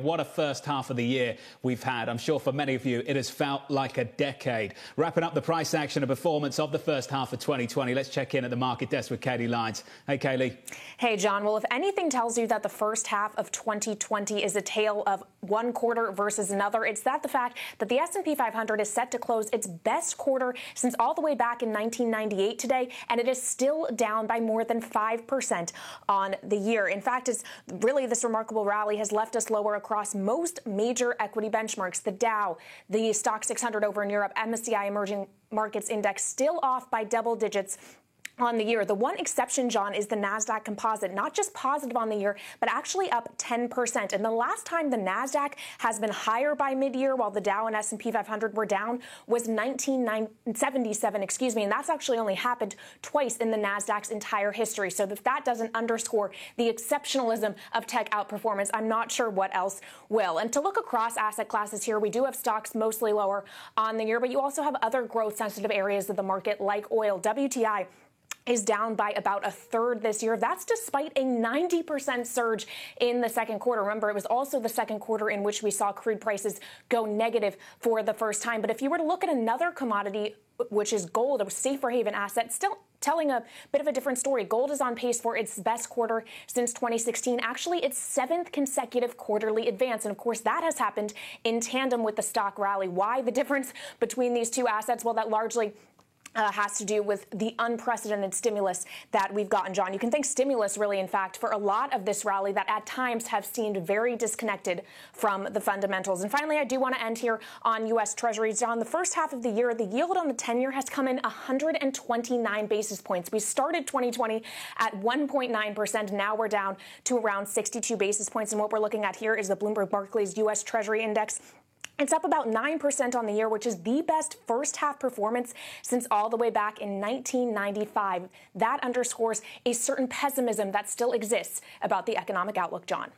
What a first half of the year we've had. I'm sure for many of you it has felt like a decade. Wrapping up the price action and performance of the first half of 2020, let's check in at the market desk with Katie Lyons. Hey, Kaylee. Hey, John. Well, if anything tells you that the first half of 2020 is a tale of one quarter versus another, it's the fact that the S&P 500 is set to close its best quarter since all the way back in 1998 today, and it is still down by more than 5% on the year. In fact, it's really this remarkable rally has left us lower across most major equity benchmarks. The Dow, the Stock 600 over in Europe, MSCI Emerging Markets Index still off by double digits on the year. The one exception, John, is the NASDAQ Composite, not just positive on the year, but actually up 10%. And the last time the NASDAQ has been higher by mid-year while the Dow and S&P 500 were down was 1977, and that's actually only happened twice in the NASDAQ's entire history. So if that doesn't underscore the exceptionalism of tech outperformance, I'm not sure what else will. And to look across asset classes here, we do have stocks mostly lower on the year, but you also have other growth-sensitive areas of the market like oil. WTI is down by about a third this year. That's despite a 90% surge in the second quarter. Remember, it was also the second quarter in which we saw crude prices go negative for the first time. But if you were to look at another commodity, which is gold, a safer haven asset, still telling a bit of a different story. Gold is on pace for its best quarter since 2016, actually its seventh consecutive quarterly advance. And of course, that has happened in tandem with the stock rally. Why the difference between these two assets? Well, that largely has to do with the unprecedented stimulus that we've gotten, John. You can thank stimulus, really, in fact, for a lot of this rally that at times have seemed very disconnected from the fundamentals. And finally, I do want to end here on U.S. Treasuries. John, the first half of the year, the yield on the 10-year has come in 129 basis points. We started 2020 at 1.9%. Now we're down to around 62 basis points. And what we're looking at here is the Bloomberg Barclays U.S. Treasury Index. It's up about 9% on the year, which is the best first half performance since all the way back in 1995. That underscores a certain pessimism that still exists about the economic outlook, John.